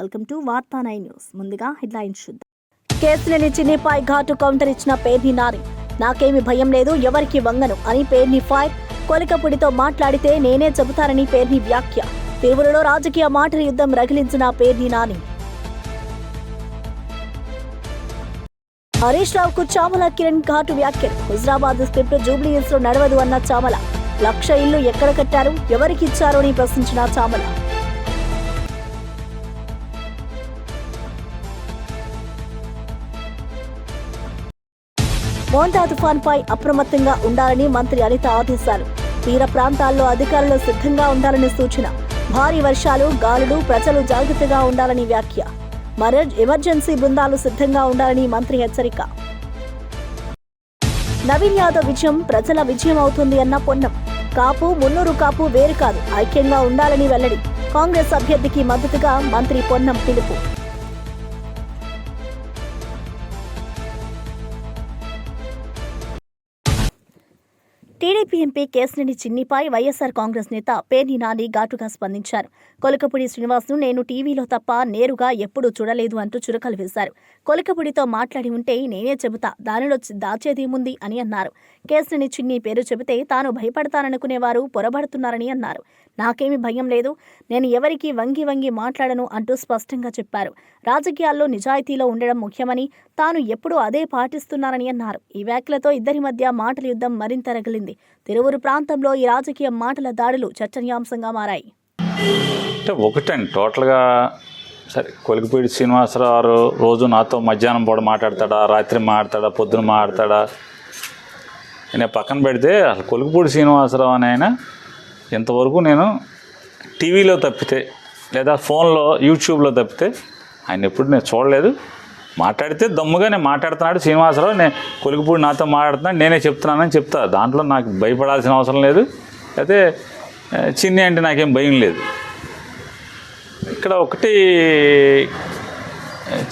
Welcome to వార్తా 9 news. ముందుగా headlines చూద్దాం. కేసులేని చిన్నిపై ఘాటు కౌంటర్ ఇచ్చిన పేర్ని నాని. నాకేమి భయం లేదు, ఎవరికి వంగను అని పేర్ని ఫైర్. కొలికపుడితో మాట్లాడితే నేనే చెబుతానని పేర్ని వ్యాఖ్య. తిరువురులో రాజకీయ మాటల యుద్ధం రగిలించిన పేర్ని నాని. హరీష్ రావుకు చామల కిరణ్ ఘాటు వ్యాఖ్యలు. హుజరాబాద్ స్క్రిప్ట్ జూబ్లీ హిల్స్ లో నడవదు అన్న చామల. 1,00,000 ఇల్లు ఎక్కడ కట్టారు, ఎవరికి ఇచ్చారు అని ప్రశ్నించిన చామల. మోంతా తుఫాన్పై అప్రమత్తంగా ఉండాలని మంత్రి అనిత ఆదేశాలు. తీర ప్రాంతాల్లో అధికారులు సిద్ధంగా ఉండాలని సూచన. భారీ వర్షాలు, గాలులు, ప్రజలు జాగ్రత్తగా ఉండాలని వ్యాఖ్య. ఎమర్జెన్సీ బృందాలు సిద్ధంగా ఉండాలని మంత్రి హెచ్చరిక. నవీన్ యాదవ్ విజయం ప్రజల విజయం అవుతుంది అన్న పొన్నం. కాపు, మున్నూరు కాపు వేరు కాదు, ఐక్యంగా ఉండాలని వెల్లడి. కాంగ్రెస్ అభ్యర్థికి మద్దతుగా మంత్రి పొన్నం పిలుపు. టీడీపీ ఎంపీ కేశినేని చిన్నిపై వైఎస్ఆర్ కాంగ్రెస్ నేత పేర్ని నాని ఘాటుగా స్పందించారు. కొలికపుడి శ్రీనివాస్ను నేను టీవీలో తప్ప నేరుగా ఎప్పుడూ చూడలేదు అంటూ చురకలు వేశారు. కొలికపుడితో మాట్లాడి ఉంటే నేనే చెబుతా, దానిలో దాచేదేముంది అని అన్నారు. కేశినేని చిన్ని పేరు చెబితే తాను భయపడతాననుకునేవారు పొరబడుతున్నారని అన్నారు. నాకేమీ భయం లేదు, నేను ఎవరికి వంగి వంగి మాట్లాడను అంటూ స్పష్టంగా చెప్పారు. రాజకీయాల్లో నిజాయితీలో ఉండడం ముఖ్యమని, తాను ఎప్పుడూ అదే పాటిస్తున్నారని అన్నారు. ఈ వ్యాఖ్యలతో ఇద్దరి మధ్య మాటల యుద్ధం మరింత రగిలింది. తిరువురు ప్రాంతంలో ఈ రాజకీయ మాటల దాడులు చర్చనీయాంశంగా మారాయి. ఒకటండి టోటల్గా సరే, కొలికిపూడి శ్రీనివాసరావు రోజు నాతో మధ్యాహ్నం పూట మాట్లాడతాడా, రాత్రి మాట్లాడతాడా, పొద్దున మాట్లాడతాడా నేను పక్కన పెడితే, అసలు కొలికిపూడి శ్రీనివాసరావు అని ఆయన ఇంతవరకు నేను టీవీలో తప్పితే లేదా ఫోన్లో యూట్యూబ్లో తప్పితే ఆయన ఎప్పుడు నేను చూడలేదు. మాట్లాడితే దమ్ముగా నేను మాట్లాడుతున్నాడు శ్రీనివాసరావు, నేను కొలికిపూడి నాతో మాట్లాడుతున్నాడు, నేనే చెప్తున్నానని చెప్తా. దాంట్లో నాకు భయపడాల్సిన అవసరం లేదు, అయితే చిన్ని అంటే నాకేం భయం లేదు. ఇక్కడ ఒకటి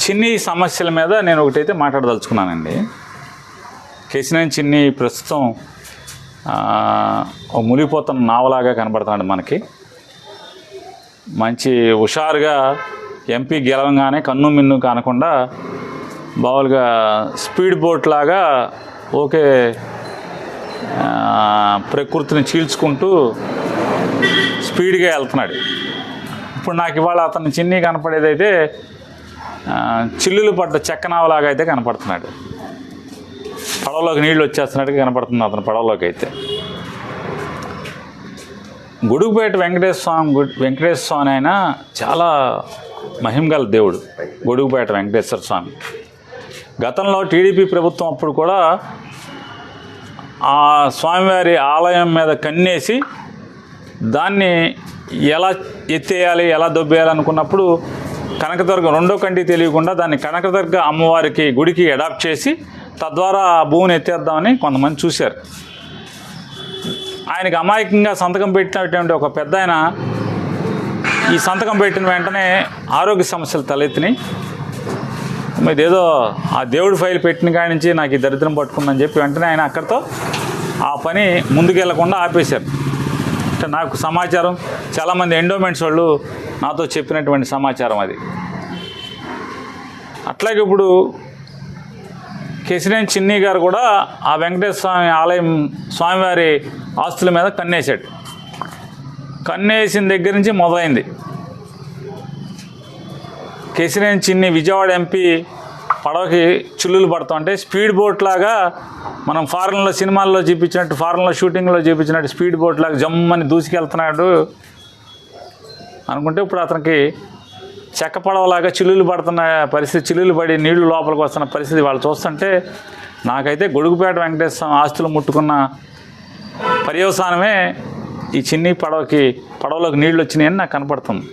చిన్ని సమస్యల మీద నేను ఒకటైతే మాట్లాడదలుచుకున్నానండి. కేశినేని చిన్ని ప్రస్తుతం ఒక మునిగిపోతున్న నావలాగా కనబడుతున్నాడు మనకి. మంచి హుషారుగా ఎంపీ గెలవంగానే కన్ను మిన్ను కానకుండా బావులుగా స్పీడ్ బోట్ లాగా ఓకే ప్రకృతిని చీల్చుకుంటూ స్పీడ్గా వెళ్తున్నాడు. ఇప్పుడు నాకు ఇవాళ అతను చిన్ని కనపడేదైతే చిల్లులు పడ్డ చెక్కనావలాగా అయితే కనపడుతున్నాడు. పడవలోకి నీళ్ళు వచ్చేస్తున్నట్టుగా కనపడుతుంది అతను పడవలోకి అయితే. గొడుగుపేట వెంకటేశ్వర స్వామి అయినా చాలా మహిమగల దేవుడు గొడుగుపేట వెంకటేశ్వర స్వామి. గతంలో టీడీపీ ప్రభుత్వం అప్పుడు కూడా ఆ స్వామివారి ఆలయం మీద కన్నేసి దాన్ని ఎలా ఎత్తేయాలి, ఎలా దొబ్బేయాలి అనుకున్నప్పుడు కనకదుర్గ రెండో కంటి తెలియకుండా దాన్ని కనకదుర్గ అమ్మవారికి గుడికి అడాప్ట్ చేసి తద్వారా ఆ భూమిని ఎత్తేద్దామని కొంతమంది చూశారు. ఆయనకి అమాయకంగా సంతకం పెట్టినటువంటి ఒక పెద్ద ఆయన ఈ సంతకం పెట్టిన వెంటనే ఆరోగ్య సమస్యలు తలెత్తినాయి. ఇదేదో ఆ దేవుడి ఫైల్ పెట్టిన కాడి నుంచి నాకు ఈ దరిద్రం పట్టుకుందని చెప్పి వెంటనే ఆయన అక్కడితో ఆ పని ముందుకెళ్లకుండా ఆపేశారు. అంటే నాకు సమాచారం, చాలామంది ఎండోమెంట్స్ వాళ్ళు నాతో చెప్పినటువంటి సమాచారం అది. అట్లాగే ఇప్పుడు కేశినేని చిన్ని గారు కూడా ఆ వెంకటేశ్వర స్వామి ఆలయం స్వామివారి ఆస్తుల మీద కన్నేశాడు. కన్నేసిన దగ్గర నుంచి మొదలైంది. కేశినేని చిన్ని విజయవాడ ఎంపీ పడవకి చిల్లులు పడుతుంటే స్పీడ్ బోట్ లాగా మనం ఫారెన్లో సినిమాల్లో చూపించినట్టు, ఫారెన్లో షూటింగ్లో చూపించినట్టు స్పీడ్ బోట్ లాగా జమ్మని దూసుకెళ్తున్నాడు అనుకుంటే ఇప్పుడు అతనికి చెక్క పడవలాగా చిల్లులు పడుతున్న పరిస్థితి, చిల్లులు పడి నీళ్లు లోపలికి వస్తున్న పరిస్థితి వాళ్ళు చూస్తుంటే నాకైతే గొడుగుపేట వెంకటేశ్వర ఆస్తులు ముట్టుకున్న పర్యవసానమే ఈ చిన్ని పడవలోకి నీళ్ళు వచ్చినాయని నాకు కనపడుతుంది.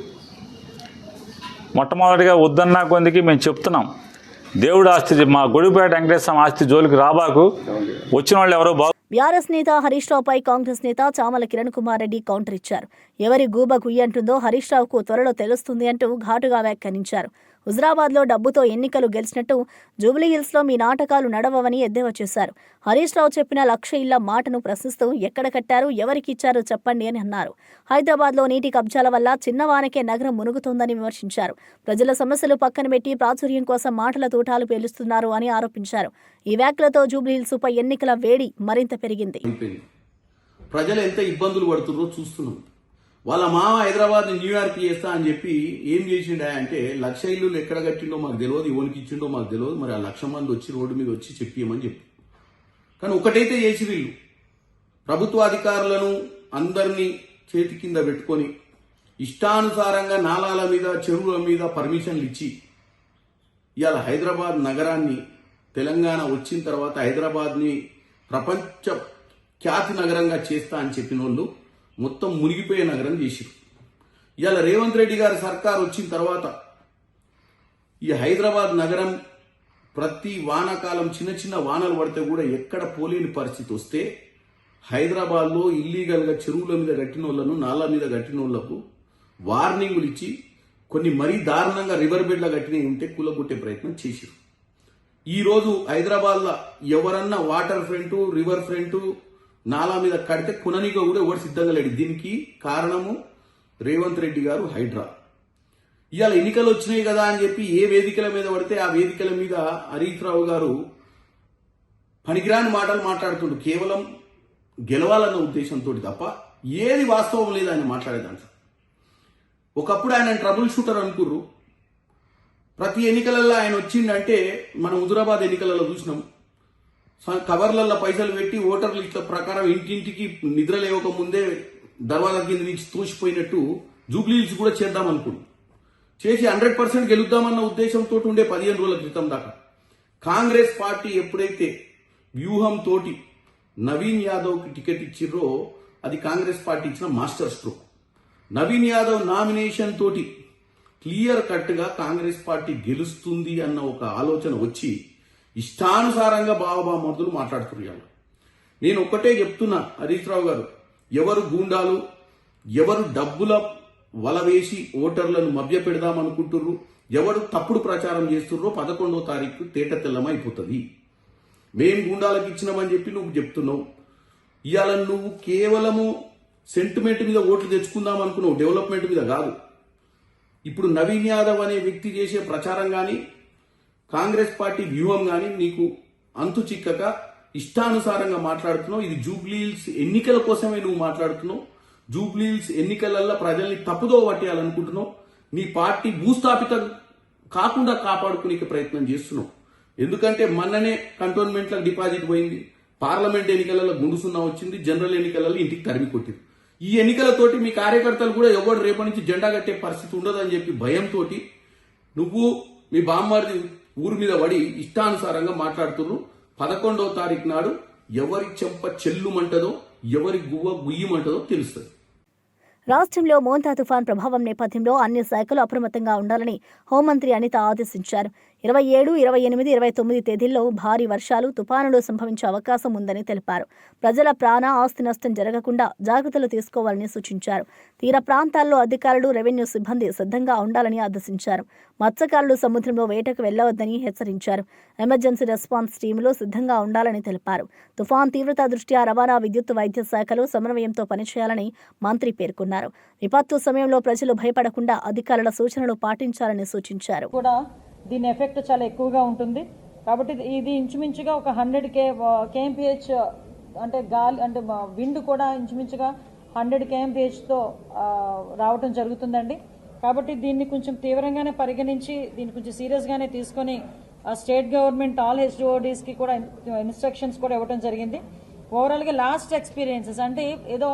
మొట్టమొదటిగా వద్దన్నా కొందికి మేము చెప్తున్నాం, దేవుడు ఆస్తి మా గొడుగుపేట వెంకటేశ్వర ఆస్తి జోలికి రాబాకు, వచ్చిన వాళ్ళు ఎవరో బీఆర్ఎస్ నేత హరీష్ రావుపై కాంగ్రెస్ నేత చామల కిరణ్ కుమార్ రెడ్డి కౌంటర్ ఇచ్చారు. ఎవరి గూబ గుయ్యంటుందో హరీష్ రావుకు త్వరలో తెలుస్తుంది అంటూ ఘాటుగా వ్యాఖ్యానించారు. హుజరాబాద్లో డబ్బుతో ఎన్నికలు గెలిచినట్టు జూబ్లీహిల్స్లో మీ నాటకాలు నడవవని ఎద్దేవా చేశారు. హరీష్ రావు చెప్పిన 1,00,000 ఇళ్ల మాటను ప్రశ్నిస్తూ ఎక్కడ కట్టారు, ఎవరికి ఇచ్చారో చెప్పండి అని అన్నారు. హైదరాబాద్లో నీటి కబ్జాల వల్ల చిన్నవానకే నగరం మునుగుతోందని విమర్శించారు. ప్రజల సమస్యలు పక్కన పెట్టి ప్రాచుర్యం కోసం మాటల తూటాలు పేలుస్తున్నారు అని ఆరోపించారు. ఈ వ్యాఖ్యలతో జూబ్లీహిల్స్ ఉప ఎన్నికల వేడి మరింత పెరిగింది. ప్రజలు ఎంత ఇబ్బందులు పడుతున్నారో చూస్తున్నాం. వాళ్ళ మామ హైదరాబాద్ న్యూయార్క్ చేస్తా అని చెప్పి ఏం చేసిండా అంటే 1,00,000 ఇల్లు ఎక్కడ కట్టిండో మాకు తెలియదు, ఎవరికి ఇచ్చిండో మాకు తెలియదు. మరి ఆ 1,00,000 మంది వచ్చి రోడ్డు మీద వచ్చి చెప్పియమని చెప్పి, కానీ ఒకటైతే చేసి వీళ్ళు ప్రభుత్వ అధికారులను అందరినీ చేతి కింద పెట్టుకొని ఇష్టానుసారంగా నాలాల మీద చెరువుల మీద పర్మిషన్లు ఇచ్చి ఇవాళ హైదరాబాద్ నగరాన్ని, తెలంగాణ వచ్చిన తర్వాత హైదరాబాద్ని ప్రపంచ ఖ్యాతి నగరంగా చేస్తా అని చెప్పిన వాళ్ళు మొత్తం మునిగిపోయే నగరం చేసిరు. ఇవాళ రేవంత్ రెడ్డి గారి సర్కార్ వచ్చిన తర్వాత ఈ హైదరాబాద్ నగరం ప్రతి వానాకాలం చిన్న చిన్న వానలు పడితే కూడా ఎక్కడ పోలేని పరిస్థితి వస్తే హైదరాబాద్లో ఇల్లీగల్గా చెరువుల మీద కట్టిన వాళ్ళను, నాలా మీద కట్టిన వాళ్లకు వార్నింగులు ఇచ్చి కొన్ని మరీ దారుణంగా రివర్ బెడ్ల కట్టినవి ఉంటే కూలగొట్టే ప్రయత్నం చేసిరు. ఈరోజు హైదరాబాద్లో ఎవరన్నా వాటర్ ఫ్రంట్, రివర్ ఫ్రంట్, నాలా మీద కడితే కుననిగా కూడా ఎవరు సిద్ధంగా లేడు. దీనికి కారణము రేవంత్ రెడ్డి గారు, హైడ్రా. ఇవాళ ఎన్నికలు వచ్చినాయి కదా అని చెప్పి ఏ వేదికల మీద పడితే ఆ వేదికల మీద హరీష్ రావు గారు పనికిరాని మాటలు మాట్లాడుతుండు, కేవలం గెలవాలన్న ఉద్దేశంతో తప్ప ఏది వాస్తవం లేదు ఆయన మాట్లాడేదాంట్లో. ఒకప్పుడు ఆయన ట్రబుల్ షూటర్ అనుకుర్రు. ప్రతి ఎన్నికలలో ఆయన వచ్చిండంటే మనం హుజురాబాద్ ఎన్నికలలో చూసినాం, కవర్లలో పైసలు పెట్టి ఓటర్ లిస్టుల ప్రకారం ఇంటింటికి నిద్ర లేవక ముందే దర్వాజా కింద నుంచి తోసిపోయినట్టు జూబ్లీహిల్స్ కూడా చేద్దాం అనుకున్నాం. చేసి 100% గెలుద్దామన్న ఉద్దేశంతో ఉండే 15 రోజుల క్రితం దాకా కాంగ్రెస్ పార్టీ ఎప్పుడైతే వ్యూహంతో నవీన్ యాదవ్కి టికెట్ ఇచ్చిర్రో అది కాంగ్రెస్ పార్టీ ఇచ్చిన master stroke. Naveen Yadav nomination తోటి క్లియర్ కట్గా కాంగ్రెస్ పార్టీ గెలుస్తుంది అన్న ఒక ఆలోచన వచ్చి ఇష్టానుసారంగా బావబామర్దులు మాట్లాడుతున్నారు. నేను ఒక్కటే చెప్తున్నా, హరీష్ రావు గారు, ఎవరు గూండాలు, ఎవరు డబ్బుల వల వేసి ఓటర్లను మభ్య పెడదామనుకుంటుర్రు, ఎవరు తప్పుడు ప్రచారం చేస్తుర్రో 11వ తారీఖు తేట తెల్లమైపోతుంది. మేం గూండాలకు ఇచ్చినామని చెప్పి నువ్వు చెప్తున్నావు. ఇవాళ నువ్వు కేవలము సెంటిమెంట్ మీద ఓట్లు తెచ్చుకుందాం అనుకున్నావు, డెవలప్మెంట్ మీద కాదు. ఇప్పుడు నవీన్ యాదవ్ అనే వ్యక్తి చేసే ప్రచారం కానీ కాంగ్రెస్ పార్టీ వ్యూహం కానీ నీకు అంతు చిక్కక ఇష్టానుసారంగా మాట్లాడుతున్నావు. ఇది జూబ్లీహిల్స్ ఎన్నికల కోసమే నువ్వు మాట్లాడుతున్నావు. జూబ్లీహిల్స్ ఎన్నికలలో ప్రజల్ని తప్పుదో పట్టేయాలనుకుంటున్నావు. నీ పార్టీ భూస్థాపితం కాకుండా కాపాడుకునే ప్రయత్నం చేస్తున్నావు. ఎందుకంటే మొన్ననే కంటోన్మెంట్లకు డిపాజిట్ పోయింది, పార్లమెంట్ ఎన్నికలలో గుండు సున్నా వచ్చింది, జనరల్ ఎన్నికలలో ఇంటికి తరిమి కొట్టింది. ఈ ఎన్నికలతోటి మీ కార్యకర్తలు కూడా ఎవరు రేపటి నుంచి జెండా కట్టే పరిస్థితి ఉండదని చెప్పి భయంతో నువ్వు మీ బామ్మారిది ఊరి మీద పడి ఇష్టానుసారంగా మాట్లాడుతున్నారు. 11వ తారీఖు నాడు ఎవరి చెంప చెల్లుమంటదో, ఎవరి గువ్వ గుయ్యమంటదో తెలుస్తుంది. రాష్ట్రంలో మోంతా తుఫాన్ ప్రభావం నేపథ్యంలో అన్ని శాఖలు అప్రమత్తంగా ఉండాలని హోంమంత్రి అనిత ఆదేశించారు. 27, 28, 29 తేదీల్లో భారీ వర్షాలు, తుపానులు సంభవించే అవకాశం ఉందని తెలిపారు. ప్రజల ప్రాణ, ఆస్తి నష్టం జరగకుండా జాగ్రత్తలు తీసుకోవాలని సూచించారు. తీర ప్రాంతాల్లో అధికారులు, రెవెన్యూ సిబ్బంది సిద్ధంగా ఉండాలని ఆదేశించారు. మత్స్యకారులు సముద్రంలో వేటకు వెళ్లవద్దని హెచ్చరించారు. ఎమర్జెన్సీ రెస్పాన్స్ టీంలు సిద్ధంగా ఉండాలని తెలిపారు. తుఫాన్ తీవ్రత దృష్ట్యా రవాణా, విద్యుత్, వైద్య శాఖలు సమన్వయంతో పనిచేయాలని మంత్రి పేర్కొన్నారు. విపత్తు సమయంలో ప్రజలు భయపడకుండా అధికారుల సూచనలు పాటించాలని సూచించారు. దీని ఎఫెక్ట్ చాలా ఎక్కువగా ఉంటుంది కాబట్టి ఇది ఇంచుమించుగా ఒక 100 kmph అంటే గాలి అంటే విండ్ కూడా ఇంచుమించుగా 100 kmph రావటం జరుగుతుందండి. కాబట్టి దీన్ని కొంచెం తీవ్రంగానే పరిగణించి దీన్ని కొంచెం సీరియస్గానే తీసుకొని స్టేట్ గవర్నమెంట్ ఆల్ హెచ్ఓడీస్కి కూడా ఇన్స్ట్రక్షన్స్ కూడా ఇవ్వడం జరిగింది. ఓవరాల్గా లాస్ట్ ఎక్స్పీరియన్సెస్ అంటే ఏదో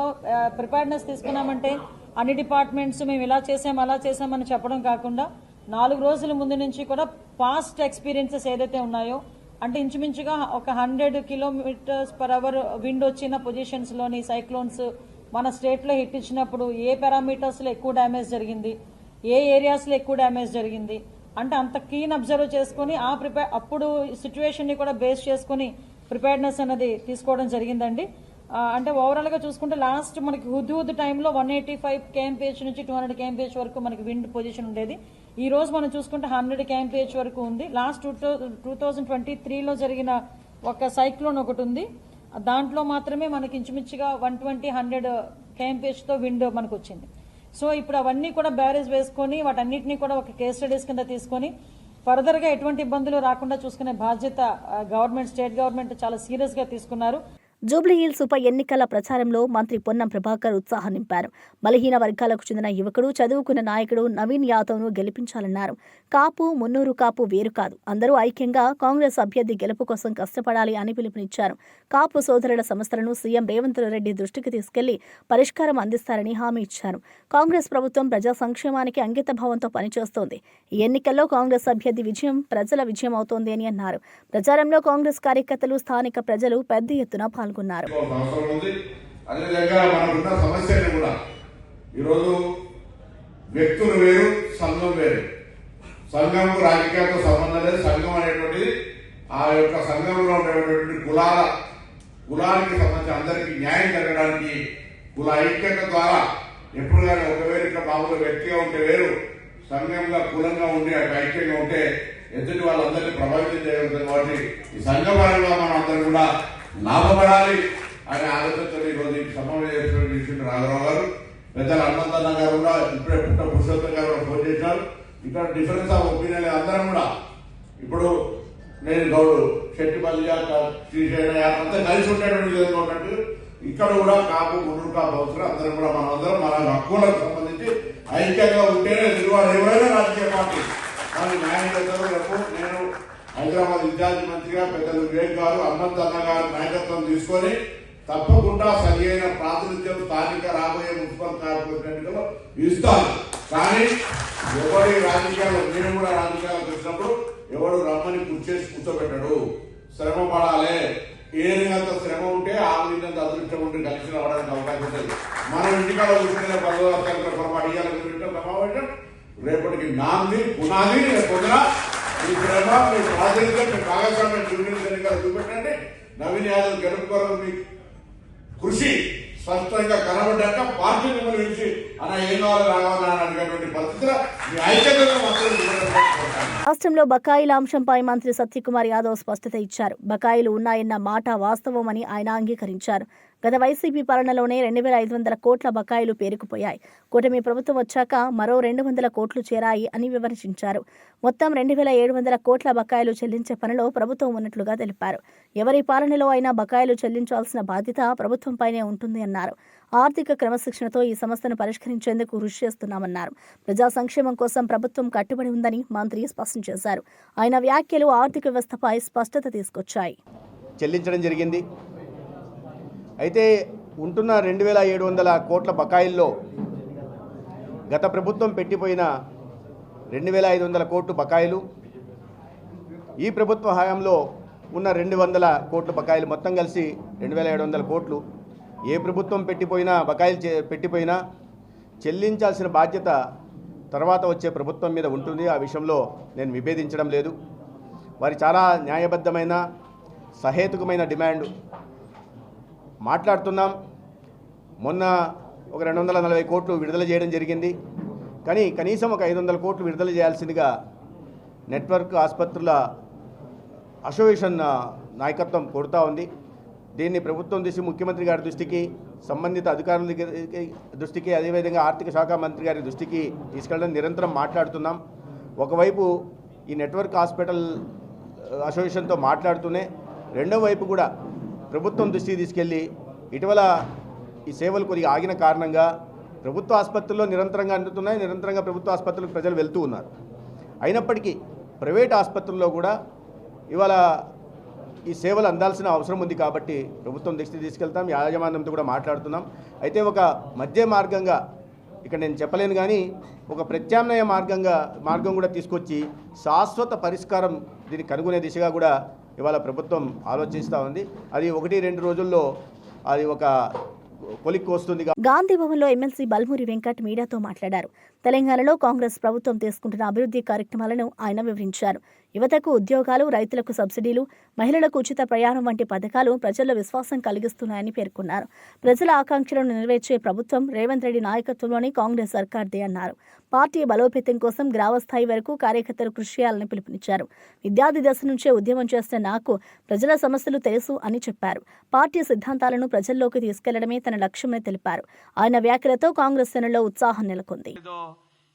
ప్రిపేర్నెస్ తీసుకున్నామంటే అన్ని డిపార్ట్మెంట్స్ మేము ఇలా చేసాం అలా చేసామని చెప్పడం కాకుండా 4 రోజుల ముందు నుంచి కూడా పాస్ట్ ఎక్స్పీరియన్సెస్ ఏదైతే ఉన్నాయో అంటే ఇంచుమించుగా ఒక 100 km/h విండ్ వచ్చిన పొజిషన్స్లోని సైక్లోన్స్ మన స్టేట్లో హిట్ ఇచ్చినప్పుడు ఏ పారామీటర్స్లో ఎక్కువ డ్యామేజ్ జరిగింది, ఏ ఏరియాస్లో ఎక్కువ డ్యామేజ్ జరిగింది అంటే అంత కీన్ అబ్జర్వ్ చేసుకుని అప్పుడు సిచ్యువేషన్ని కూడా బేస్ చేసుకుని ప్రిపేర్నెస్ అనేది తీసుకోవడం జరిగిందండి. అంటే ఓవరాల్గా చూసుకుంటే లాస్ట్ మనకి హుద్ టైంలో 185 kmph నుంచి 200 kmph వరకు మనకి విండ్ పొజిషన్ ఉండేది. ఈ రోజు మనం చూసుకుంటే 100 kmph వరకు ఉంది. లాస్ట్ 2023లో జరిగిన ఒక సైక్లోన్ ఒకటి ఉంది, దాంట్లో మాత్రమే మనకి ఇంచుమించుగా 120-100 kmph తో విండ్ మనకు వచ్చింది. సో ఇప్పుడు అవన్నీ కూడా బ్యారేజ్ వేసుకొని వాటన్నిటిని కూడా ఒక కేస్ స్టడీస్ కింద తీసుకొని ఫర్దర్ గా ఎటువంటి ఇబ్బందులు రాకుండా చూసుకునే బాధ్యత గవర్నమెంట్, స్టేట్ గవర్నమెంట్ చాలా సీరియస్ గా తీసుకున్నారు. జూబ్లీహిల్స్ ఉప ఎన్నికల ప్రచారంలో మంత్రి పొన్నం ప్రభాకర్ ఉత్సాహం నింపారు. బలహీన వర్గాలకు చెందిన యువకుడు, చదువుకున్న నాయకుడు నవీన్ యాదవ్ను గెలిపించాలన్నారు. కాపు, మున్నూరు కాపు వేరు కాదు, అందరూ ఐక్యంగా కాంగ్రెస్ అభ్యర్థి గెలుపు కోసం కష్టపడాలి అని పిలుపునిచ్చారు. కాపు సోదరుల సమస్యలను సీఎం రేవంత్ రెడ్డి దృష్టికి తీసుకెళ్లి పరిష్కారం అందిస్తారని హామీ ఇచ్చారు. కాంగ్రెస్ ప్రభుత్వం ప్రజా సంక్షేమానికి అంకిత భావంతో పనిచేస్తోంది. ఈ ఎన్నికల్లో కాంగ్రెస్ అభ్యర్థి విజయం ప్రజల విజయం అవుతోంది అని అన్నారు. ప్రచారంలో కాంగ్రెస్ కార్యకర్తలు, స్థానిక ప్రజలు పెద్ద ఎత్తున పాల్గొన్నారు. అదేవిధంగా మనకున్న సమస్యలు కూడా ఈరోజు వ్యక్తులు వేరు, సంఘం వేరు. సంఘంకు రాజకీయాలతో సంబంధం లేదు. సంఘం అనేటువంటిది ఆ యొక్క సంఘంలో ఉండేటువంటి కులానికి సంబంధించి అందరికీ న్యాయం జరగడానికి కుల ఐక్యత ద్వారా ఎప్పుడు కానీ ఒక వేరు ఇట్లా మామూలు వ్యక్తిగా ఉంటే వేరు, సంఘంగా కులంగా ఉండి అటు ఐక్యంగా ఉంటే ఎదుటి వాళ్ళందరినీ ప్రభావితం చేయగలుగుతుంది. కాబట్టి ఈ సంఘ పరంగా మనం అందరూ కూడా లాభపడాలి అనే ఆలోచనతో ఈరోజు ఈ సమావేశం రాఘరావు గారు, పెద్దల హనుమంతన్న గారు కూడా ఇప్పుడే పురుషోత్తం గారు ఫోన్ చేశారు. ఇక్కడ డిఫరెన్స్ ఆఫ్ ఒపీనియన్ అందరం కూడా ఇప్పుడు నేను గౌడు శెట్టిపల్లి శ్రీశైల అంతా కలిసి ఉండేటువంటి విధంగా ఉన్నట్టు ఇక్కడ కూడా కాపు, మున్నూరు కాపు అవసరం. అందరం కూడా మనందరం మన హక్కులకు సంబంధించి ఐక్యంగా ఉంటేనే ఎదురువాడు ఎవరైనా రాజకీయ పార్టీ కానీ న్యాయం చేస్తారు. రేపు నేను హైదరాబాద్ ఇన్ఛార్జి మంత్రిగా పెద్దలు వివేక్ గారు, హనుమంతన్న గారు నాయకత్వం తీసుకొని తప్పకుండా సరి అయిన ప్రాతినిధ్యం స్థానిక రాబోయే మున్సిపల్ కార్పొరేషన్ ఎన్నికల్లో ఇస్తాను. కానీ ఎవరి రాజకీయాలు, నేను కూడా రాజకీయాలకు వచ్చినప్పుడు ఎవడు రమ్మని కూర్చేసి కూర్చోబెట్టాడు. శ్రమ పడాలి. ఏరినంత శ్రమ ఉంటే ఆవినంత అదృష్టం ఉంటే కలిసి రావడానికి అవకాశం ఉంటుంది. మనం ఇంటికాడ కూర్చునే 10 వర్షాల పొరపాటు ఇవ్వాలనుకుంటే సమావేశం రేపటికి నాంది పునాది. పొద్దున మీ శ్రమ, మీ ప్రాతినిధ్యం, మీ భాగస్వామ్యం చూపెట్టండి. నవీన్ యాదవ్ గెలుపు కొరకు మీ కృషి స్పష్టంగా కనబడ్డాక పార్టీ మిమ్మల్ని పిలిచి అలా ఏం కావాలి రావాలని అడిగేటువంటి పరిస్థితిలో మీ ఐక్యతను మాత్రం రాష్ట్రంలో బకాయిల అంశంపై మంత్రి సత్యకుమార్ యాదవ్ స్పష్టత ఇచ్చారు. బకాయిలు ఉన్నాయన్న మాట వాస్తవమని ఆయన అంగీకరించారు. గత వైసీపీ పాలనలోనే 2,500 కోట్ల బకాయిలు పేరుకుపోయాయి. కూటమి ప్రభుత్వం వచ్చాక మరో 200 కోట్లు చేరాయి అని వివరించారు. మొత్తం 2,700 కోట్ల బకాయిలు చెల్లించే పనిలో ప్రభుత్వం ఉన్నట్లుగా తెలిపారు. ఎవరి పాలనలో అయినా బకాయిలు చెల్లించాల్సిన బాధ్యత ప్రభుత్వంపైనే ఉంటుంది అన్నారు. ఆర్థిక క్రమశిక్షణతో ఈ సమస్యను పరిష్కరించేందుకు కృషి చేస్తున్నామన్నారు. ప్రజా సంక్షేమం కోసం ప్రభుత్వం కట్టుబడి ఉందని మంత్రి స్పష్టం చేశారు. ఆయన వ్యాఖ్యలు ఆర్థిక వ్యవస్థపై స్పష్టత తీసుకొచ్చాయి. చెల్లించడం జరిగింది. అయితే ఉంటున్న 2,700 కోట్ల బకాయిల్లో గత ప్రభుత్వం పెట్టిపోయిన 2,500 కోట్లు బకాయిలు, ఈ ప్రభుత్వ హయాంలో ఉన్న 200 కోట్ల బకాయిలు మొత్తం కలిసి 2,700 కోట్లు. ఏ ప్రభుత్వం పెట్టిపోయినా చెల్లించాల్సిన బాధ్యత తర్వాత వచ్చే ప్రభుత్వం మీద ఉంటుంది. ఆ విషయంలో నేను విభేదించడం లేదు. వారి చాలా న్యాయబద్ధమైన సహేతుకమైన డిమాండ్ మాట్లాడుతున్నాం. మొన్న ఒక 240 కోట్లు విడుదల చేయడం జరిగింది. కానీ కనీసం ఒక 500 కోట్లు విడుదల చేయాల్సిందిగా నెట్వర్క్ ఆసుపత్రుల అసోసియేషన్ నాయకత్వం కోరుతా ఉంది. దీన్ని ప్రభుత్వం దృష్టి, ముఖ్యమంత్రి గారి దృష్టికి, సంబంధిత అధికారుల దృష్టికి, అదేవిధంగా ఆర్థిక శాఖ మంత్రి గారి దృష్టికి తీసుకెళ్ళడం నిరంతరం మాట్లాడుతున్నాం. ఒకవైపు ఈ నెట్వర్క్ హాస్పిటల్ అసోసియేషన్తో మాట్లాడుతూనే రెండో వైపు కూడా ప్రభుత్వం దృష్టికి తీసుకెళ్ళి ఇటీవల ఈ సేవలు కొద్దిగా ఆగిన కారణంగా ప్రభుత్వ ఆసుపత్రుల్లో నిరంతరంగా అందుతున్నాయి. నిరంతరంగా ప్రభుత్వ ఆసుపత్రులకు ప్రజలు వెళ్తూ ఉన్నారు. అయినప్పటికీ ప్రైవేట్ ఆసుపత్రుల్లో కూడా ఇవాళ ఈ సేవలు అందాల్సిన అవసరం ఉంది. కాబట్టి ప్రభుత్వం దృష్టికి తీసుకెళ్తాం. యాజమాన్యంతో కూడా మాట్లాడుతున్నాం. అయితే ఒక మధ్య మార్గంగా ఇక్కడ నేను చెప్పలేను, కానీ ఒక ప్రత్యామ్నాయ మార్గం కూడా తీసుకొచ్చి శాశ్వత పరిష్కారం దీన్ని కనుగొనే దిశగా కూడా ఇవాళ ప్రభుత్వం ఆలోచిస్తూ ఉంది. అది 1-2 రోజుల్లో అది ఒక కొలిక్కి వస్తుంది. గాంధీ భవన్లో ఎమ్మెల్సీ బల్మూరి వెంకట్ మీడియాతో మాట్లాడారు. తెలంగాణలో కాంగ్రెస్ ప్రభుత్వం తీసుకుంటున్న అభివృద్ధి కార్యక్రమాలను ఆయన వివరించారు. యువతకు ఉద్యోగాలు, రైతులకు సబ్సిడీలు, మహిళలకు ఉచిత ప్రయాణం వంటి పథకాలు ప్రజల్లో విశ్వాసం కలిగిస్తున్నాయని పేర్కొన్నారు. ప్రజల ఆకాంక్షలను నెరవేర్చే ప్రభుత్వం రేవంత్ రెడ్డి నాయకత్వంలోని కాంగ్రెస్ సర్కార్దే అన్నారు. పార్టీ బలోపేతం కోసం గ్రామస్థాయి వరకు కార్యకర్తలు కృషి చేయాలని పిలుపునిచ్చారు. విద్యార్థి దశ నుంచే ఉద్యమం చేస్తున్న నాకు ప్రజల సమస్యలు తెలుసు అని చెప్పారు. పార్టీ సిద్ధాంతాలను ప్రజల్లోకి తీసుకెళ్లడమే తన లక్ష్యమని తెలిపారు. ఆయన వ్యాఖ్యలతో కాంగ్రెస్ శ్రేణుల్లో ఉత్సాహం నెలకొంది.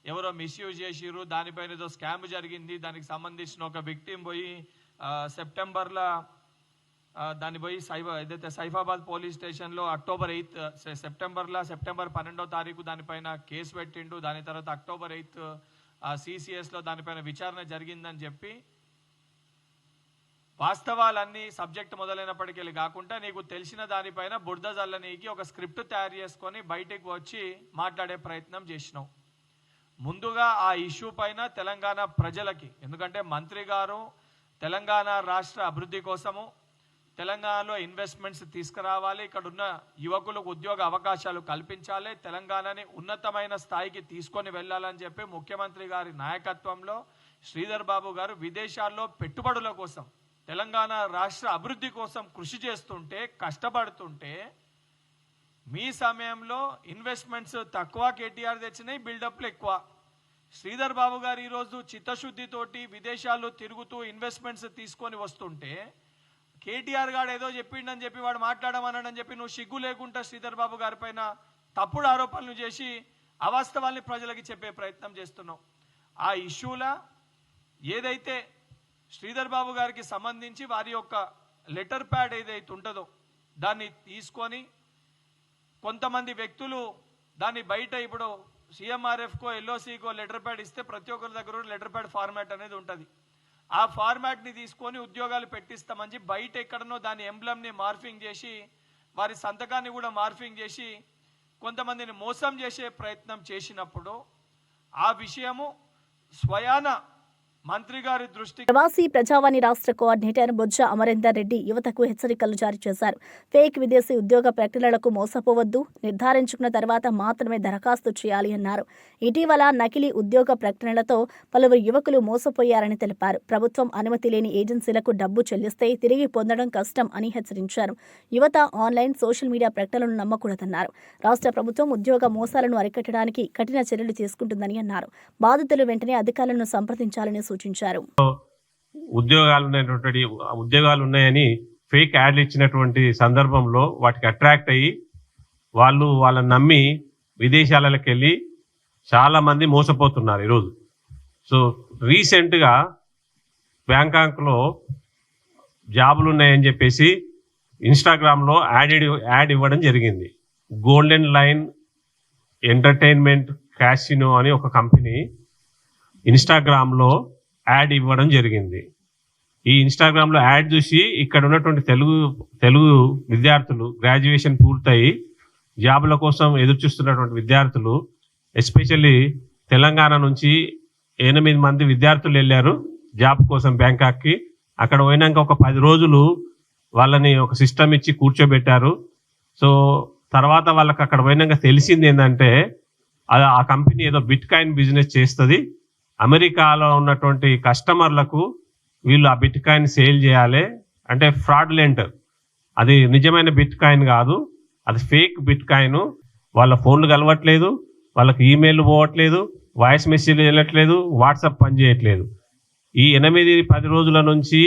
ఎవరో మిస్యూజ్ చేసిర్రు, దానిపైన ఏదో స్కామ్ జరిగింది, దానికి సంబంధించిన ఒక విక్టిమ్ పోయి సెప్టెంబర్లో దాన్ని పోయి ఏదైతే సైఫాబాద్ పోలీస్ స్టేషన్లో సెప్టెంబర్ 12వ తారీఖు దానిపైన కేసు పెట్టిండు. దాని తర్వాత అక్టోబర్ 8 CCSలో దానిపైన విచారణ జరిగిందని చెప్పి వాస్తవాలన్నీ సబ్జెక్ట్ మొదలైనప్పటికీ కాకుండా నీకు తెలిసిన దానిపైన బురద జల్లనీకి ఒక స్క్రిప్ట్ తయారు చేసుకొని బయటకు వచ్చి మాట్లాడే ప్రయత్నం చేసినావు. ముందుగా ఆ ఇష్యూ పైన తెలంగాణ ప్రజలకి, ఎందుకంటే మంత్రి గారు తెలంగాణ రాష్ట్ర అభివృద్ధి కోసము తెలంగాణలో ఇన్వెస్ట్మెంట్స్ తీసుకురావాలి, ఇక్కడ ఉన్న యువకులకు ఉద్యోగ అవకాశాలు కల్పించాలి, తెలంగాణని ఉన్నతమైన స్థాయికి తీసుకొని వెళ్ళాలని చెప్పి ముఖ్యమంత్రి గారి నాయకత్వంలో శ్రీధర్ బాబు గారు విదేశాల్లో పెట్టుబడుల కోసం తెలంగాణ రాష్ట్ర అభివృద్ధి కోసం కృషి చేస్తుంటే, కష్టపడుతుంటే మీ సమయంలో ఇన్వెస్ట్మెంట్స్ తక్కువ, కేటీఆర్ తెచ్చినాయి, బిల్డప్లు ఎక్కువ. శ్రీధర్ బాబు గారు ఈరోజు చిత్తశుద్ధితోటి విదేశాల్లో తిరుగుతూ ఇన్వెస్ట్మెంట్స్ తీసుకొని వస్తుంటే కేటీఆర్ గారు ఏదో చెప్పిండని చెప్పి వాడు మాట్లాడమన్నాడని చెప్పి నువ్వు సిగ్గు లేకుండా శ్రీధర్ బాబు గారి పైన తప్పుడు ఆరోపణలు చేసి అవాస్తవాల్ని ప్రజలకి చెప్పే ప్రయత్నం చేస్తున్నావు. ఆ ఇష్యూలా ఏదైతే శ్రీధర్ బాబు గారికి సంబంధించి వారి యొక్క లెటర్ ప్యాడ్ ఏదైతే ఉంటుందో దాన్ని తీసుకొని కొంతమంది వ్యక్తులు దాన్ని బయట ఇప్పుడు CMRFకో LOCకో లెటర్ ప్యాడ్ ఇస్తే ప్రతి ఒక్కరి దగ్గర లెటర్ ప్యాడ్ ఫార్మాట్ అనేది ఉంటుంది. ఆ ఫార్మాట్ని తీసుకొని ఉద్యోగాలు పెట్టిస్తామని బయట ఎక్కడనో దాని ఎంబ్లమ్ని మార్ఫింగ్ చేసి వారి సంతకాన్ని కూడా మార్ఫింగ్ చేసి కొంతమందిని మోసం చేసే ప్రయత్నం చేసినప్పుడు ఆ విషయము స్వయాన మంత్రి గారి దృష్టికి ప్రవాసీ ప్రజావాణి రాష్ట్ర కోఆర్డినేటర్ బొజ్జ అమరేందర్ రెడ్డి యువతకు హెచ్చరికలు జారీ చేశారు. ఫేక్ విదేశీ ఉద్యోగ ప్రకటనలకు మోసపోవద్దు, నిర్ధారించుకున్న తర్వాత మాత్రమే దరఖాస్తు చేయాలి అన్నారు. ఇటీవల నకిలీ ఉద్యోగ ప్రకటనలతో పలువురు యువకులు మోసపోయారని తెలిపారు. ప్రభుత్వం అనుమతి లేని ఏజెన్సీలకు డబ్బు చెల్లిస్తే తిరిగి పొందడం కష్టం అని హెచ్చరించారు. యువత ఆన్లైన్, సోషల్ మీడియా ప్రకటనలను నమ్మకూడదన్నారు. రాష్ట్ర ప్రభుత్వం ఉద్యోగ మోసాలను అరికట్టడానికి కఠిన చర్యలు తీసుకుంటుందని అన్నారు. బాధితులు వెంటనే అధికారులను సంప్రదించాలని సూచించారు. ఉద్యోగాలు ఉన్నాయని ఫేక్ యాడ్లు ఇచ్చినటువంటి సందర్భంలో వాటికి అట్రాక్ట్ అయ్యి వాళ్ళని నమ్మి విదేశాలకు వెళ్ళి చాలా మంది మోసపోతున్నారు ఈరోజు. సో రీసెంట్గా బ్యాంకాక్లో జాబులు ఉన్నాయని చెప్పేసి ఇన్స్టాగ్రామ్లో యాడ్ ఇవ్వడం జరిగింది. గోల్డెన్ లైన్ ఎంటర్టైన్మెంట్ క్యాసినో అని ఒక కంపెనీ ఇన్స్టాగ్రామ్లో యాడ్ ఇవ్వడం జరిగింది. ఈ ఇన్స్టాగ్రామ్లో యాడ్ చూసి ఇక్కడ ఉన్నటువంటి తెలుగు విద్యార్థులు గ్రాడ్యుయేషన్ పూర్తయి జాబుల కోసం ఎదురు చూస్తున్నటువంటి విద్యార్థులు, ఎస్పెషల్లీ తెలంగాణ నుంచి 8 మంది విద్యార్థులు వెళ్ళారు జాబ్ కోసం బ్యాంకాక్కి. అక్కడ పోయినాక ఒక 10 రోజులు వాళ్ళని ఒక సిస్టమ్ ఇచ్చి కూర్చోబెట్టారు. సో తర్వాత వాళ్ళకి అక్కడ పోయినాక తెలిసింది ఏంటంటే ఆ కంపెనీ ఏదో బిట్ కాయిన్ బిజినెస్ చేస్తుంది, అమెరికాలో ఉన్నటువంటి కస్టమర్లకు వీళ్ళు ఆ బిట్ కాయిన్ సేల్ చేయాలి అంటే ఫ్రాడ్లెంట్, అది నిజమైన బిట్ కాయిన్ కాదు, అది ఫేక్ బిట్ కాయిన్. వాళ్ళ ఫోన్లు కలవట్లేదు, వాళ్ళకి ఈమెయిల్ పోవట్లేదు, వాయిస్ మెసేజ్ వెళ్ళట్లేదు, వాట్సాప్ పనిచేయట్లేదు. ఈ 8-10 రోజుల నుంచి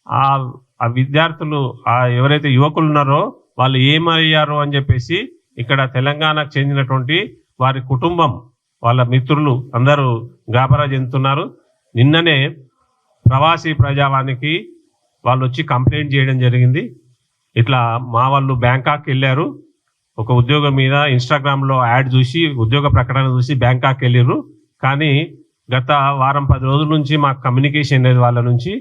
ఆ విద్యార్థులు ఎవరైతే యువకులు ఉన్నారో వాళ్ళు ఏమయ్యారో అని చెప్పేసి ఇక్కడ తెలంగాణకు చెందినటువంటి వారి కుటుంబం, వాళ్ళ మిత్రులు అందరూ గాబరా చెందుతున్నారు. నిన్ననే ప్రవాసీ ప్రజావానికి వాళ్ళు వచ్చి కంప్లైంట్ చేయడం జరిగింది. ఇట్లా మా వాళ్ళు బ్యాంకాక్ వెళ్ళారు, ఒక ఉద్యోగం మీద ఇన్స్టాగ్రామ్లో యాడ్ చూసి ఉద్యోగ ప్రకటన చూసి బ్యాంకాక్ వెళ్ళారు, కానీ గత వారం 10 రోజుల నుంచి మాకు కమ్యూనికేషన్ లేదు, వాళ్ళ నుంచి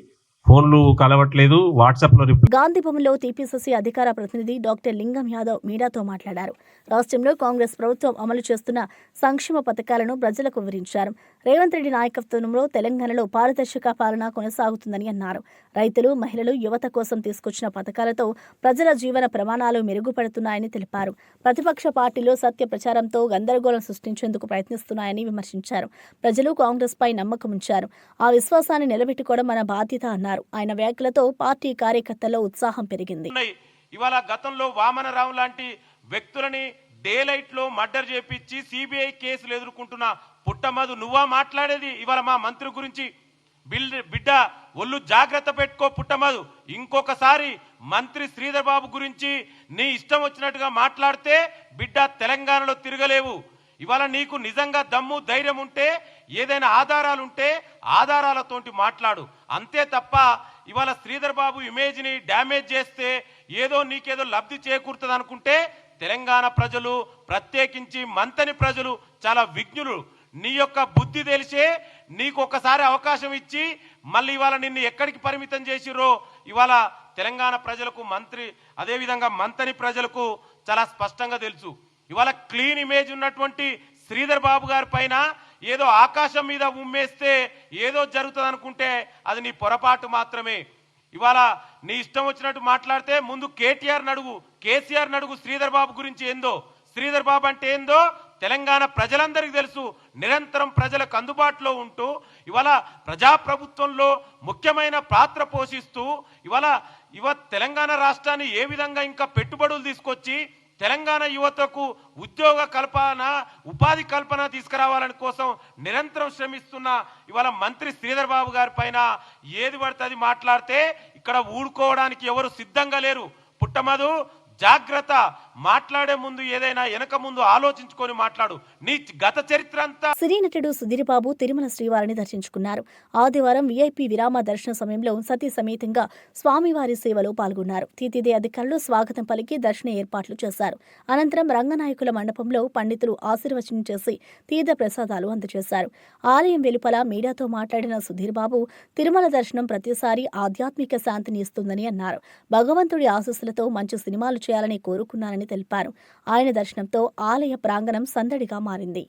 ఫోన్లు కలవట్లేదు, వాట్సాప్లో గాంధీ భవన్లో టీపీసీసీ అధికార ప్రతినిధి డాక్టర్ లింగం యాదవ్ మీడియాతో మాట్లాడారు. రాష్ట్రంలో కాంగ్రెస్ ప్రభుత్వం అమలు చేస్తున్న సంక్షేమ పథకాలను ప్రజలకు వివరించారు. రేవంత్ రెడ్డి నాయకత్వంలో తెలంగాణలో పారదర్శక పాలన కొనసాగుతుందని అన్నారు. రైతులు, మహిళలు, యువత కోసం తీసుకొచ్చిన పథకాలతో ప్రజల జీవన ప్రమాణాలు మెరుగుపడుతున్నాయని తెలిపారు. ప్రతిపక్ష పార్టీలు సత్య ప్రచారంతో గందరగోళం సృష్టించేందుకు ప్రయత్నిస్తున్నాయని విమర్శించారు. ప్రజలు కాంగ్రెస్ పై నమ్మకం ఉంచారు. ఆ విశ్వాసాన్ని నిలబెట్టుకోవడం మన బాధ్యత అన్నారు. ఆయన వ్యాఖ్యలతో పార్టీ కార్యకర్తల్లో ఉత్సాహం పెరిగింది. ఇవాళ గతంలో వామనరావు లాంటి వ్యక్తులని డేలైట్ లో మర్డర్ చేపించి సిబిఐ కేసులు ఎదుర్కొంటున్న పుట్టమధు నువ్వా మాట్లాడేది? ఇవాళ మా మంత్రి గురించి బిడ్డ ఒళ్ళు జాగ్రత్త పెట్టుకో పుట్టమధు. ఇంకొకసారి మంత్రి శ్రీధర్ బాబు గురించి నీ ఇష్టం వచ్చినట్టుగా మాట్లాడితే బిడ్డ తెలంగాణలో తిరగలేవు. ఇవాళ నీకు నిజంగా దమ్ము ధైర్యం ఉంటే, ఏదైనా ఆధారాలుంటే ఆధారాలతోటి మాట్లాడు. అంతే తప్ప ఇవాళ శ్రీధర్ బాబు ఇమేజ్ని డ్యామేజ్ చేస్తే ఏదో నీకేదో లబ్ధి చేకూరుతుంది అనుకుంటే తెలంగాణ ప్రజలు, ప్రత్యేకించి మంతని ప్రజలు చాలా విజ్ఞులు. నీ యొక్క బుద్ధి తెలిసే నీకు ఒకసారి అవకాశం ఇచ్చి మళ్ళీ ఇవాళ నిన్ను ఎక్కడికి పరిమితం చేసిరో ఇవాళ తెలంగాణ ప్రజలకు, మంత్రి అదేవిధంగా మంతని ప్రజలకు చాలా స్పష్టంగా తెలుసు. ఇవాళ క్లీన్ ఇమేజ్ ఉన్నటువంటి శ్రీధర్ బాబు గారి పైన ఏదో ఆకాశం మీద ఉమ్మేస్తే ఏదో జరుగుతుంది అనుకుంటే అది నీ పొరపాటు మాత్రమే. ఇవాళ నీ ఇష్టం వచ్చినట్టు మాట్లాడితే ముందు కేటీఆర్ నడుగు, కేసీఆర్ నడుగు శ్రీధర్ బాబు గురించి ఏందో. శ్రీధర్ బాబు అంటే ఏందో తెలంగాణ ప్రజలందరికీ తెలుసు. నిరంతరం ప్రజలకు అందుబాటులో ఉంటూ ఇవాళ ప్రజాప్రభుత్వంలో ముఖ్యమైన పాత్ర పోషిస్తూ ఇవాళ తెలంగాణ రాష్ట్రాన్ని ఏ విధంగా ఇంకా పెట్టుబడులు తీసుకొచ్చి తెలంగాణ యువతకు ఉద్యోగ కల్పన, ఉపాధి కల్పన తీసుకురావాలని కోసం నిరంతరం శ్రమిస్తున్న ఇవాళ మంత్రి శ్రీధర్ బాబు గారి పైన ఏది పడితే అది మాట్లాడితే ఇక్కడ ఊడుకోవడానికి ఎవరు సిద్ధంగా లేరు. పుట్టమధు జాగ్రత్త, మాట్లాడే ముందు ఏదైనా వెనక ముందు ఆలోచించుకొని మాట్లాడు. నీ గత చరిత్ర అంతా. సినీ నటుడు సుధీర్ బాబు తిరుమల శ్రీవారిని దర్శించుకున్నారు. ఆదివారం వీఐపీ విరామ దర్శన సమయంలో సతీ సమేతంగా స్వామివారి సేవలో పాల్గొన్నారు. టీటీడీ అధికారులు స్వాగతం పలికి దర్శన ఏర్పాట్లు చేశారు. అనంతరం రంగనాయకుల మండపంలో పండితులు ఆశీర్వచనం చేసి తీర్థ ప్రసాదాలు అందజేశారు. ఆలయం వెలుపల మీడియాతో మాట్లాడిన సుధీర్ బాబు తిరుమల దర్శనం ప్రతిసారి ఆధ్యాత్మిక శాంతిని ఇస్తుందని అన్నారు. భగవంతుడి ఆశీస్సులతో మంచి సినిమాలు చేయాలని కోరుకున్నానని తెలిపారు. ఆయన దర్శనంతో ఆలయ ప్రాంగణం సందడిగా మారింది.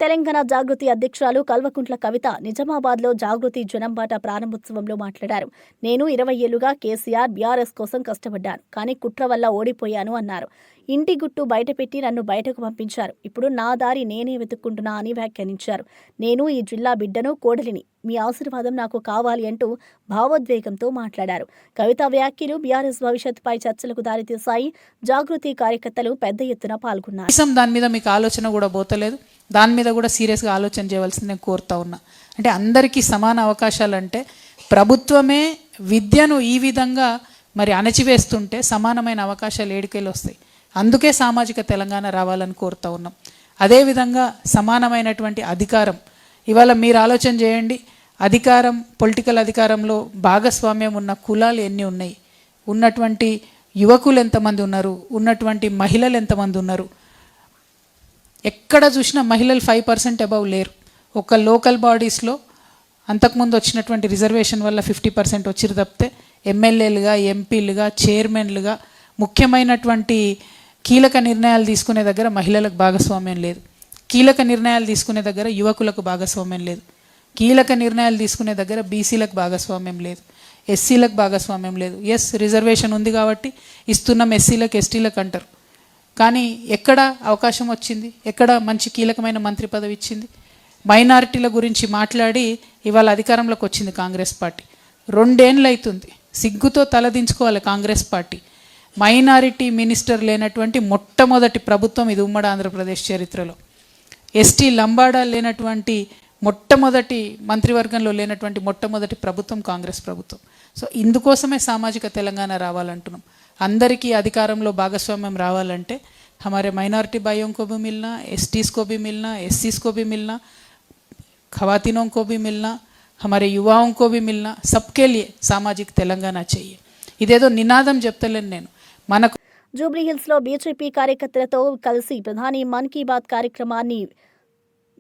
తెలంగాణ జాగృతి అధ్యక్షురాలు కల్వకుంట్ల కవిత నిజామాబాద్లో జాగృతి జనంబాట ప్రారంభోత్సవంలో మాట్లాడారు. నేను 20 ఏళ్లుగా కేసీఆర్, బీఆర్ఎస్ కోసం కష్టపడ్డాను, కానీ కుట్ర వల్ల ఓడిపోయాను అన్నారు. ఇంటి గుట్టు బయటపెట్టి నన్ను బయటకు పంపించారు. ఇప్పుడు నా దారి నేనే వెతుక్కుంటున్నా అని వ్యాఖ్యానించారు. నేను ఈ జిల్లా బిడ్డను, కోడలిని. మీ ఆశీర్వాదం నాకు కావాలి అంటూ భావోద్వేగంతో మాట్లాడారు. కవిత వ్యాఖ్యలు బీఆర్ఎస్ భవిష్యత్తుపై చర్చలకు దారితీశాయి. జాగృతి కార్యకర్తలు పెద్ద ఎత్తున పాల్గొన్నారు. దాని మీద మీకు ఆలోచన కూడా పోతలేదు. దాని మీద కూడా సీరియస్గా ఆలోచన చేయవలసింది నేను కోరుతా ఉన్నా. అంటే అందరికీ సమాన అవకాశాలు అంటే ప్రభుత్వమే విద్యను ఈ విధంగా మరి అణచివేస్తుంటే సమానమైన అవకాశాలు ఏడికేలు వస్తాయి. అందుకే సామాజిక తెలంగాణ రావాలని కోరుతా ఉన్నాం. అదేవిధంగా సమానమైనటువంటి అధికారం. ఇవాళ మీరు ఆలోచన చేయండి, అధికారం, పొలిటికల్ అధికారంలో భాగస్వామ్యం ఉన్న కులాలు ఎన్ని ఉన్నాయి, ఉన్నటువంటి యువకులు ఎంతమంది ఉన్నారు, ఉన్నటువంటి మహిళలు ఎంతమంది ఉన్నారు. ఎక్కడ చూసినా మహిళలు 5% అబవ్ లేరు. ఒక లోకల్ బాడీస్లో అంతకుముందు వచ్చినటువంటి రిజర్వేషన్ వల్ల 50% వచ్చిరు తప్పితే ఎమ్మెల్యేలుగా, ఎంపీలుగా, చైర్మన్లుగా ముఖ్యమైనటువంటి కీలక నిర్ణయాలు తీసుకునే దగ్గర మహిళలకు భాగస్వామ్యం లేదు. కీలక నిర్ణయాలు తీసుకునే దగ్గర యువకులకు భాగస్వామ్యం లేదు. కీలక నిర్ణయాలు తీసుకునే దగ్గర బీసీలకు భాగస్వామ్యం లేదు, ఎస్సీలకు భాగస్వామ్యం లేదు. ఎస్, రిజర్వేషన్ ఉంది కాబట్టి ఇస్తున్నాం ఎస్సీలకు, ఎస్టీలకు అంటారు. కానీ ఎక్కడ అవకాశం వచ్చింది? ఎక్కడ మంచి కీలకమైన మంత్రి పదవి ఇచ్చింది? మైనారిటీల గురించి మాట్లాడి ఇవాళ అధికారంలోకి వచ్చింది కాంగ్రెస్ పార్టీ. 2 ఏళ్ళు అవుతుంది. సిగ్గుతో తలదించుకోవాలి కాంగ్రెస్ పార్టీ. మైనారిటీ మినిస్టర్ లేనటువంటి మొట్టమొదటి ప్రభుత్వం ఇది ఉమ్మడి ఆంధ్రప్రదేశ్ చరిత్రలో. ఎస్టీ లంబాడా లేనటువంటి మొట్టమొదటి మంత్రివర్గంలో లేనటువంటి మొట్టమొదటి ప్రభుత్వం కాంగ్రెస్ ప్రభుత్వం. సో ఇందుకోసమే సామాజిక తెలంగాణ రావాలంటున్నాం. అందరికీ అధికారంలో భాగస్వామ్యం రావాలంటే हमारे माइनॉरिटी भाइयों को भी मिलना, एसटीज़ को भी मिलना, एससीज़ को भी मिलना, खवातीनों को भी मिलना, हमारे युवाओं को भी मिलना, सबके लिए सामाजिक तेलंगाना चाहिए. ఇదేదో నినాదం చెప్తలేను నేను. మనకు జూబ్లీహిల్స్ లో బీజేపీ కార్యకర్తలతో కలిసి ప్రధాని మన్ కీ బాత్ కార్యక్రమాన్ని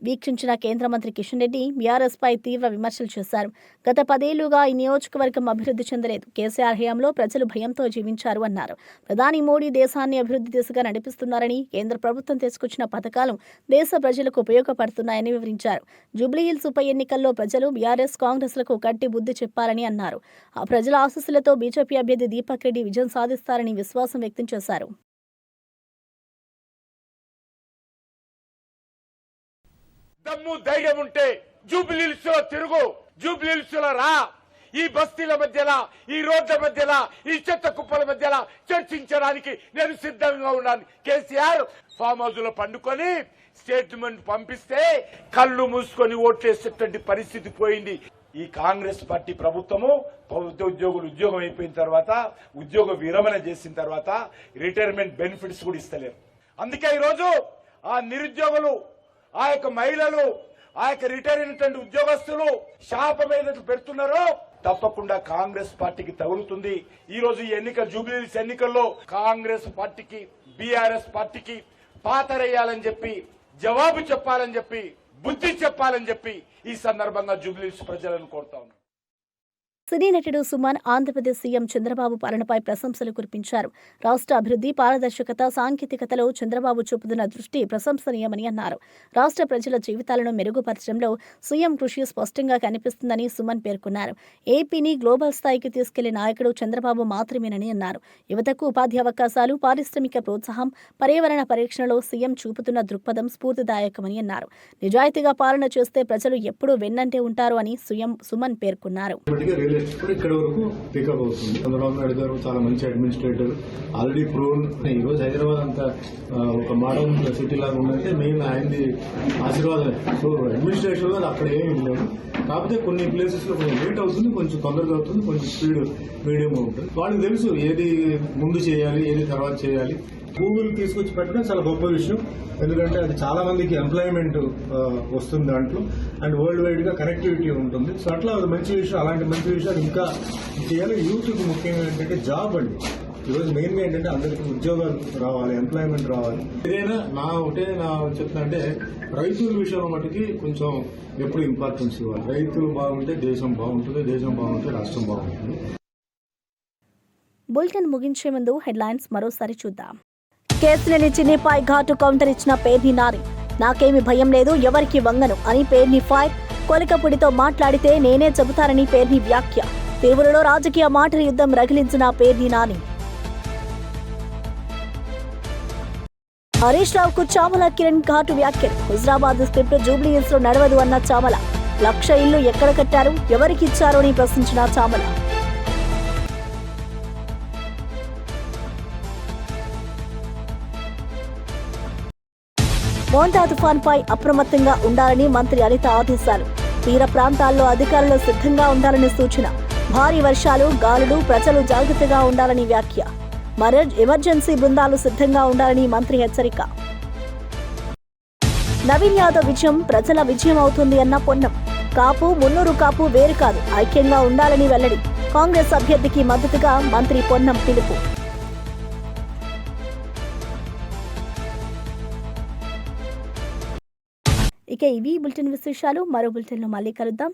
వీక్షించిన కేంద్ర మంత్రి కిషన్ రెడ్డి బీఆర్ఎస్ పై తీవ్ర విమర్శలు చేశారు. గత 10 ఏళ్లుగా ఈ నియోజకవర్గం అభివృద్ధి చెందలేదు. కేసీఆర్ హయాంలో ప్రజలు భయంతో జీవించారు అన్నారు. ప్రధాని మోడీ దేశాన్ని అభివృద్ధి దిశగా నడిపిస్తున్నారని, కేంద్ర ప్రభుత్వం తీసుకొచ్చిన పథకాలు దేశ ప్రజలకు ఉపయోగపడుతున్నాయని వివరించారు. జూబ్లీహిల్స్ ఉప ఎన్నికల్లో ప్రజలు బీఆర్ఎస్ కాంగ్రెస్లకు గట్టి బుద్ధి చెప్పారని అన్నారు. ఆ ప్రజల ఆశీస్సులతో బీజేపీ అభ్యర్థి దీపక్ రెడ్డి విజయం సాధిస్తారని విశ్వాసం వ్యక్తం చేశారు. దమ్ము ధైర్యం ఉంటే జూబ్లీహిల్స్ లో తిరుగు, జూబ్లీహిల్స్ లో రా. ఈ బస్తీల మధ్యలో, ఈ రోడ్ల మధ్యలో, ఈ చెత్త కుప్పల మధ్యలో చర్చించడానికి నేను సిద్ధంగా ఉన్నాను. కేసీఆర్ ఫామ్ హౌస్ లో పండుకొని స్టేట్మెంట్ పంపిస్తే కళ్ళు మూసుకొని ఓట్లేసేటువంటి పరిస్థితి పోయింది. ఈ కాంగ్రెస్ పార్టీ ప్రభుత్వము ప్రభుత్వ ఉద్యోగులు ఉద్యోగం అయిపోయిన తర్వాత, ఉద్యోగ విరమణ చేసిన తర్వాత రిటైర్మెంట్ బెనిఫిట్స్ కూడా ఇస్తలేరు. అందుకే ఈరోజు ఆ నిరుద్యోగులు, ఆ యొక్క మహిళలు, ఆ యొక్క రిటైర్ అయినటువంటి ఉద్యోగస్తులు శాపం ఏదైతే పెడుతున్నారో తప్పకుండా కాంగ్రెస్ పార్టీకి తగులుతుంది. ఈ రోజు ఈ ఎన్నిక జూబ్లీహిల్స్ ఎన్నికల్లో కాంగ్రెస్ పార్టీకి, బీఆర్ఎస్ పార్టీకి పాతరేయాలని చెప్పి, జవాబు చెప్పాలని చెప్పి, బుద్ధి చెప్పాలని చెప్పి ఈ సందర్భంగా జూబ్లీహిల్స్ ప్రజలను కోరుతా ఉన్నాను. సినీ నటుడు సుమన్ ఆంధ్రప్రదేశ్ సీఎం చంద్రబాబు పాలనపై ప్రశంసలు కురిపించారు. రాష్ట్ర అభివృద్ధి, పారదర్శకత, సాంకేతికతలో చంద్రబాబు చూపుతున్న దృష్టి ప్రశంసనీయమని అన్నారు. రాష్ట్ర ప్రజల జీవితాలను మెరుగుపరచడంలో సీఎం కృషి స్పష్టంగా కనిపిస్తుందని సుమన్ పేర్కొన్నారు. ఏపీని గ్లోబల్ స్థాయికి తీసుకెళ్లే నాయకుడు చంద్రబాబు మాత్రమేనని అన్నారు. యువతకు ఉపాధి అవకాశాలు, పారిశ్రామిక ప్రోత్సాహం, పర్యావరణ పరిరక్షణలో సీఎం చూపుతున్న దృక్పథం స్ఫూర్తిదాయకమని అన్నారు. నిజాయితీగా పాలన చేస్తే ప్రజలు ఎప్పుడూ వెన్నంటే ఉంటారు అని సుమన్ పేర్కొన్నారు. ఇక్కడ వరకు పికప్ అవుతుంది. చంద్రబాబు నాయుడు గారు చాలా మంచి అడ్మినిస్ట్రేటర్, ఆల్రెడీ ప్రూవ్న్. ఈ రోజు హైదరాబాద్ అంతా ఒక మోడర్న్ సిటీ లాగా ఉందంటే మెయిన్ ఆయనది ఆశీర్వాదమే. సో అడ్మినిస్ట్రేషన్ లో అక్కడ ఏమీ లేదు. కాకపోతే కొన్ని ప్లేసెస్ లో కొంచెం లేట్ అవుతుంది, కొంచెం తొందరగా అవుతుంది, కొంచెం స్పీడ్ మీడియం ఉంటుంది. వాళ్ళకి తెలుసు ఏది ముందు చేయాలి, ఏది తర్వాత చేయాలి. గూగుల్ తీసుకొచ్చి పెట్టడం చాలా గొప్ప విషయం. ఎందుకంటే అది చాలా మందికి ఎంప్లాయ్మెంట్ వస్తుంది దాంట్లో, అండ్ వరల్డ్ వైడ్ గా కనెక్టివిటీ ఉంటుంది. సో అట్లా అది మంచి విషయం. అలాంటి మంచి విషయాలు ఇంకా చేయాలి. యూత్ కి ముఖ్యంగా ఏంటంటే జాబ్ అండి. ఈరోజు మెయిన్ గా ఏంటంటే అందరికి ఉద్యోగాలు రావాలి, ఎంప్లాయ్మెంట్ రావాలి. ఏదైనా నా చెప్తున్నా అంటే రైతుల విషయంలో మటుకి కొంచెం ఎప్పుడు ఇంపార్టెన్స్ ఇవ్వాలి. రైతులు బాగుంటే దేశం బాగుంటుంది, దేశం బాగుంటే రాష్ట్రం బాగుంటుంది. బులెటిన్ ముగించే ముందు హెడ్లైన్స్ మరోసారి చూద్దాం. కేసులేని చిన్నిపై ఘాటు కౌంటర్ ఇచ్చిన పేర్ని నాని. నాకేమి భయం లేదు, ఎవరికి వంగను అని పేర్ని ఫైర్. కొలికపుడితో మాట్లాడితే నేనే చెబుతానని పేర్ని వ్యాఖ్య. తిరువురులో రాజకీయ మాటల యుద్ధం రగిలించిన పేర్ని నాని. హరీష్ రావుకు చామల కిరణ్ ఘాటు వ్యాఖ్యలు. హుజరాబాద్ స్క్రిప్ట్ జూబ్లీహిల్స్ లో నడవదు అన్న చామల. 1,00,000 ఇల్లు ఎక్కడ కట్టారు, ఎవరికి ఇచ్చారు అని ప్రశ్నించిన చామల. మోంటా తుఫాన్పై అప్రమత్తంగా ఉండాలని మంత్రి అనిత ఆదేశాలు. తీర ప్రాంతాల్లో అధికారులు సిద్ధంగా ఉండాలని సూచన. భారీ వర్షాలు, గాలులు, ప్రజలు జాగ్రత్తగా ఉండాలని వ్యాఖ్య. ఎమర్జెన్సీ బృందాలు సిద్ధంగా ఉండాలని మంత్రి హెచ్చరిక. నవీన్ యాదవ్ విజయం ప్రజల విజయం అవుతుంది అన్న పొన్నం. కాపు, మున్నూరు కాపు వేరు కాదు, ఐక్యంగా ఉండాలని వెల్లడి. కాంగ్రెస్ అభ్యర్థికి మద్దతుగా మంత్రి పొన్నం పిలుపు. ఇక ఇవి బులెటిన్ విశేషాలు. మరో బులెటిన్లో మళ్ళీ కలుద్దాం.